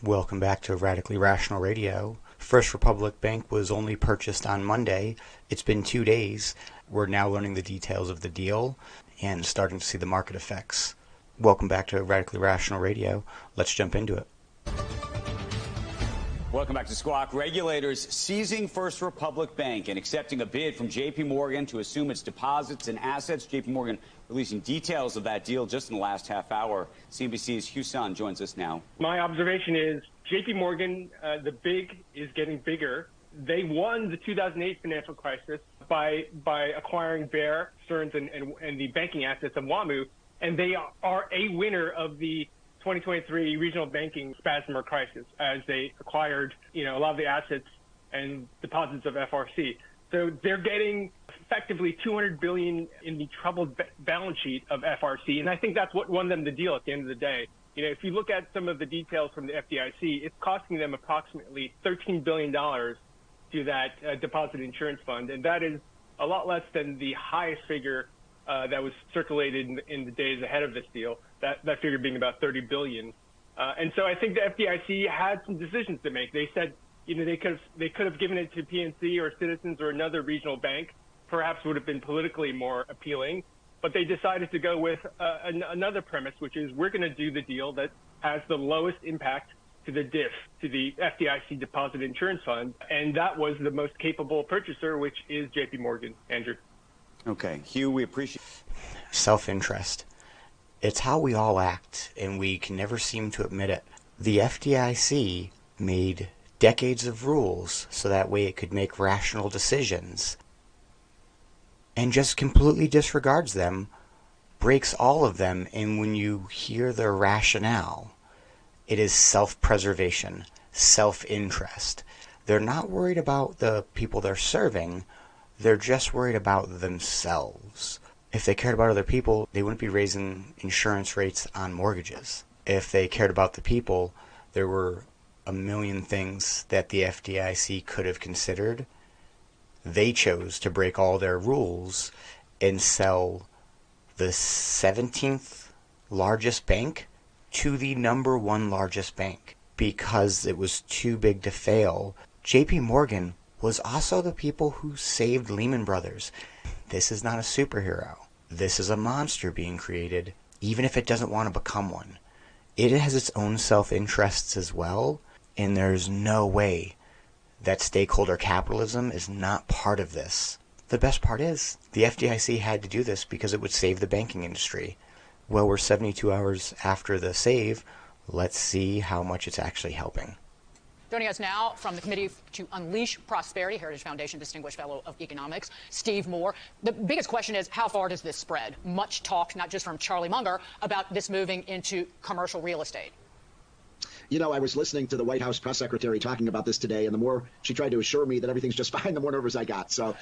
Welcome back to Radically Rational Radio. First Republic Bank was only purchased on Monday. It's been 2 days. We're now learning the details of the deal and starting to see the market effects. Welcome back to Radically Rational Radio. Let's jump into it. Welcome back to Squawk. Regulators seizing First Republic Bank and accepting a bid from J.P. Morgan to assume its deposits and assets. J.P. Morgan releasing details of that deal just in the last half hour. CNBC's Hugh Sun joins us now. My observation is J.P. Morgan, the big is getting bigger. They won the 2008 financial crisis by acquiring Bear Stearns and the banking assets of WAMU, and they are a winner of the 2023 regional banking spasm or crisis as they acquired, a lot of the assets and deposits of FRC. So they're getting effectively $200 billion in the troubled balance sheet of FRC, and I think that's what won them the deal at the end of the day. If you look at some of the details from the FDIC, it's costing them approximately $13 billion to that deposit insurance fund, and that is a lot less than the highest figure that was circulated in the days ahead of this deal, that figure being about $30 billion. And so I think the FDIC had some decisions to make. They said, they could have given it to PNC or Citizens or another regional bank, perhaps would have been politically more appealing. But they decided to go with another premise, which is we're going to do the deal that has the lowest impact to the DIF, to the FDIC Deposit Insurance Fund. And that was the most capable purchaser, which is J.P. Morgan. Andrew. Okay. Hugh, we appreciate self-interest. It's how we all act, and we can never seem to admit it. The FDIC made decades of rules so that way it could make rational decisions, and just completely disregards them, breaks all of them, and when you hear their rationale, it is self-preservation, self-interest. They're not worried about the people they're serving, they're just worried about themselves. If they cared about other people, they wouldn't be raising insurance rates on mortgages. If they cared about the people, there were a million things that the FDIC could have considered. They chose to break all their rules and sell the 17th largest bank to the number one largest bank because it was too big to fail. J.P. Morgan was also the people who saved Lehman Brothers. This is not a superhero. This is a monster being created, even if it doesn't want to become one. It has its own self-interests as well, and there's no way that stakeholder capitalism is not part of this. The best part is, the FDIC had to do this because it would save the banking industry. Well, we're 72 hours after the save. Let's see how much it's actually helping. Joining us now from the Committee to Unleash Prosperity, Heritage Foundation Distinguished Fellow of Economics, Steve Moore. The biggest question is, how far does this spread? Much talk, not just from Charlie Munger, about this moving into commercial real estate. I was listening to the White House press secretary talking about this today, and the more she tried to assure me that everything's just fine, the more nervous I got. So,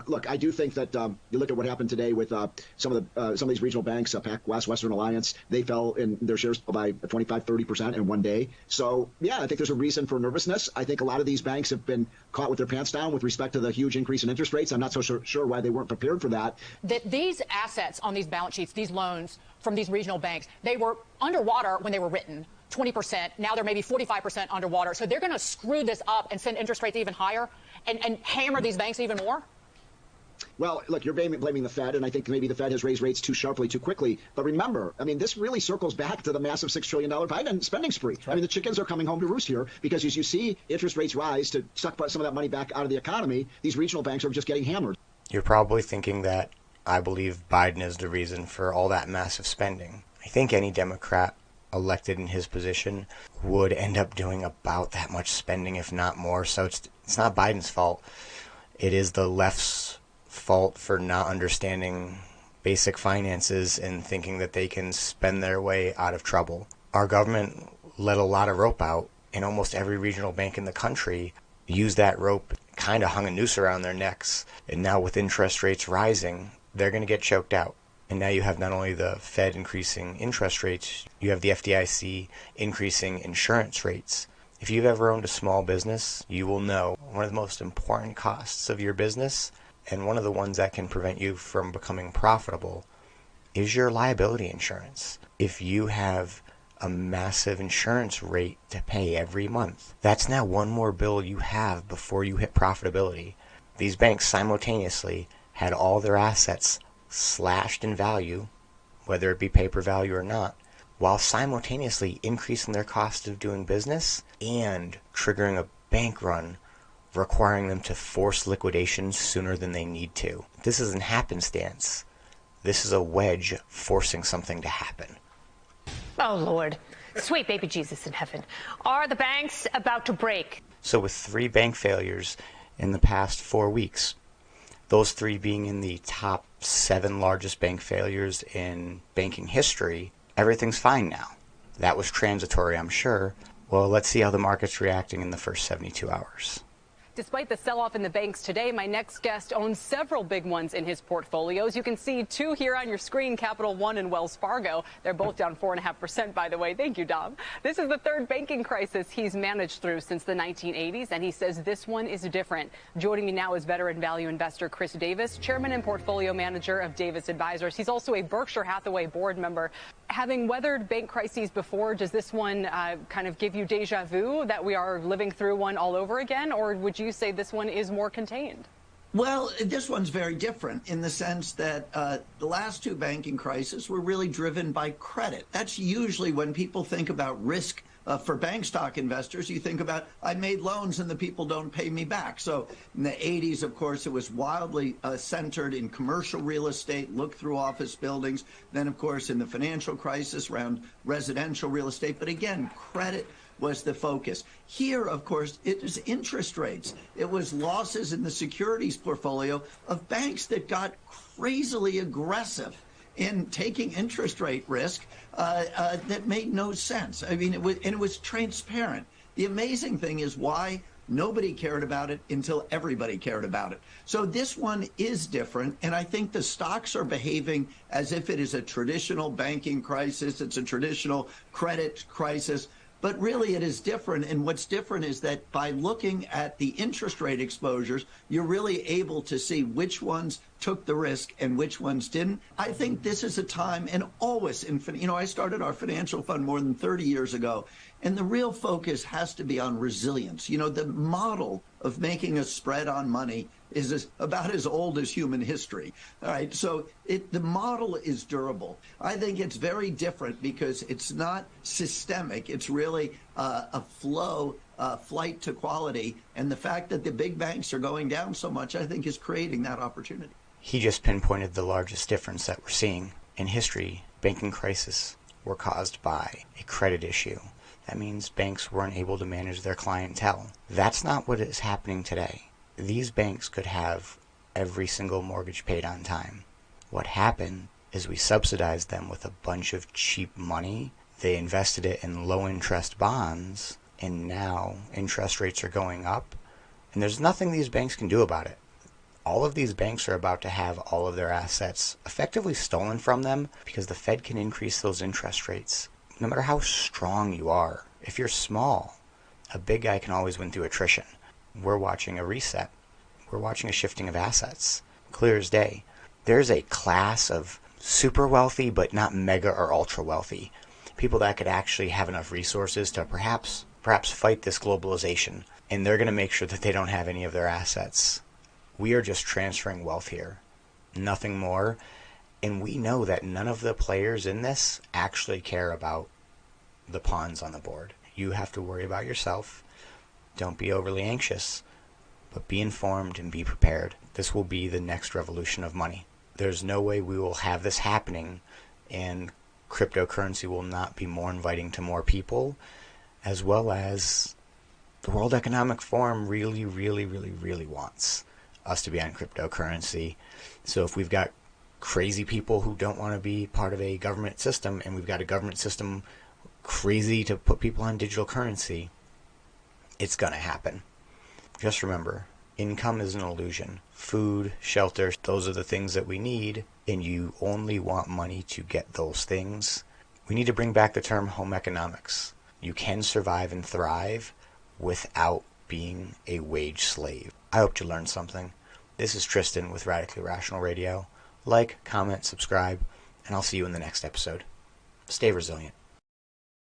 look, I do think that you look at what happened today with some of these regional banks, PacWest, Western Alliance, they fell in their shares by 25, 30% in one day. So, yeah, I think there's a reason for nervousness. I think a lot of these banks have been caught with their pants down with respect to the huge increase in interest rates. I'm not so sure why they weren't prepared for that. These assets on these balance sheets, these loans from these regional banks, they were underwater when they were written. 20%. Now they're maybe 45% underwater. So they're going to screw this up and send interest rates even higher and hammer these banks even more? Well, look, you're blaming the Fed, and I think maybe the Fed has raised rates too sharply, too quickly. But remember, this really circles back to the massive $6 trillion Biden spending spree. Right. The chickens are coming home to roost here because as you see interest rates rise to suck some of that money back out of the economy, these regional banks are just getting hammered. You're probably thinking that I believe Biden is the reason for all that massive spending. I think any Democrat elected in his position would end up doing about that much spending, if not more. So it's not Biden's fault. It is the left's fault for not understanding basic finances and thinking that they can spend their way out of trouble. Our government let a lot of rope out, and almost every regional bank in the country used that rope, kind of hung a noose around their necks. And now with interest rates rising, they're going to get choked out. And now you have not only the Fed increasing interest rates, you have the FDIC increasing insurance rates. If you've ever owned a small business, you will know one of the most important costs of your business, and one of the ones that can prevent you from becoming profitable, is your liability insurance. If you have a massive insurance rate to pay every month. That's now one more bill you have before you hit profitability. These banks simultaneously had all their assets slashed in value, whether it be paper value or not, while simultaneously increasing their cost of doing business and triggering a bank run, requiring them to force liquidation sooner than they need to. This isn't happenstance. This is a wedge forcing something to happen. Oh, Lord. Sweet baby Jesus in heaven. Are the banks about to break? So with 3 bank failures in the past 4 weeks, those 3 being in the top 7 largest bank failures in banking history, everything's fine now. That was transitory, I'm sure. Well, let's see how the market's reacting in the first 72 hours. Despite the sell-off in the banks today, my next guest owns several big ones in his portfolios. You can see 2 here on your screen, Capital One and Wells Fargo. They're both down 4.5%, by the way. Thank you, Dom. This is the 3rd banking crisis he's managed through since the 1980s, and he says this one is different. Joining me now is veteran value investor Chris Davis, chairman and portfolio manager of Davis Advisors. He's also a Berkshire Hathaway board member. Having weathered bank crises before, does this one kind of give you deja vu that we are living through one all over again, or would you say this one is more contained? Well, this one's very different in the sense that the last 2 banking crises were really driven by credit. That's usually when people think about risk for bank stock investors. You think about, I made loans and the people don't pay me back. So in the 80s, of course, it was wildly centered in commercial real estate, look-through office buildings. Then, of course, in the financial crisis around residential real estate. But again, credit was the focus. Here, of course, it was interest rates. It was losses in the securities portfolio of banks that got crazily aggressive in taking interest rate risk that made no sense. I mean, it was transparent. The amazing thing is why nobody cared about it until everybody cared about it. So this one is different, and I think the stocks are behaving as if it is a traditional banking crisis. It's a traditional credit crisis. But really, it is different. And what's different is that by looking at the interest rate exposures, you're really able to see which ones took the risk and which ones didn't. I think this is a time, and always, I started our financial fund more than 30 years ago, and the real focus has to be on resilience. The model of making a spread on money is about as old as human history. All right, so the model is durable. I think it's very different because it's not systemic. It's really a flow, flight to quality. And the fact that the big banks are going down so much, I think, is creating that opportunity. He just pinpointed the largest difference that we're seeing. In history, banking crises were caused by a credit issue. That means banks weren't able to manage their clientele. That's not what is happening today. These banks could have every single mortgage paid on time. What happened is we subsidized them with a bunch of cheap money. They invested it in low-interest bonds, and now interest rates are going up, and there's nothing these banks can do about it. All of these banks are about to have all of their assets effectively stolen from them because the Fed can increase those interest rates. No matter how strong you are, if you're small, a big guy can always win through attrition. We're watching a reset. We're watching a shifting of assets. Clear as day. There's a class of super wealthy but not mega or ultra wealthy. People that could actually have enough resources to perhaps fight this globalization. And they're going to make sure that they don't have any of their assets. We are just transferring wealth here. Nothing more. And we know that none of the players in this actually care about the pawns on the board. You have to worry about yourself. Don't be overly anxious, but be informed and be prepared. This will be the next revolution of money. There's no way we will have this happening and cryptocurrency will not be more inviting to more people, as well as the World Economic Forum really wants us to be on cryptocurrency. So if we've got crazy people who don't want to be part of a government system, and we've got a government system crazy to put people on digital currency, it's going to happen. Just remember, income is an illusion. Food, shelter, those are the things that we need, and you only want money to get those things. We need to bring back the term home economics. You can survive and thrive without being a wage slave. I hope you learned something. This is Tristan with Radically Rational Radio. Like, comment, subscribe, and I'll see you in the next episode. Stay resilient.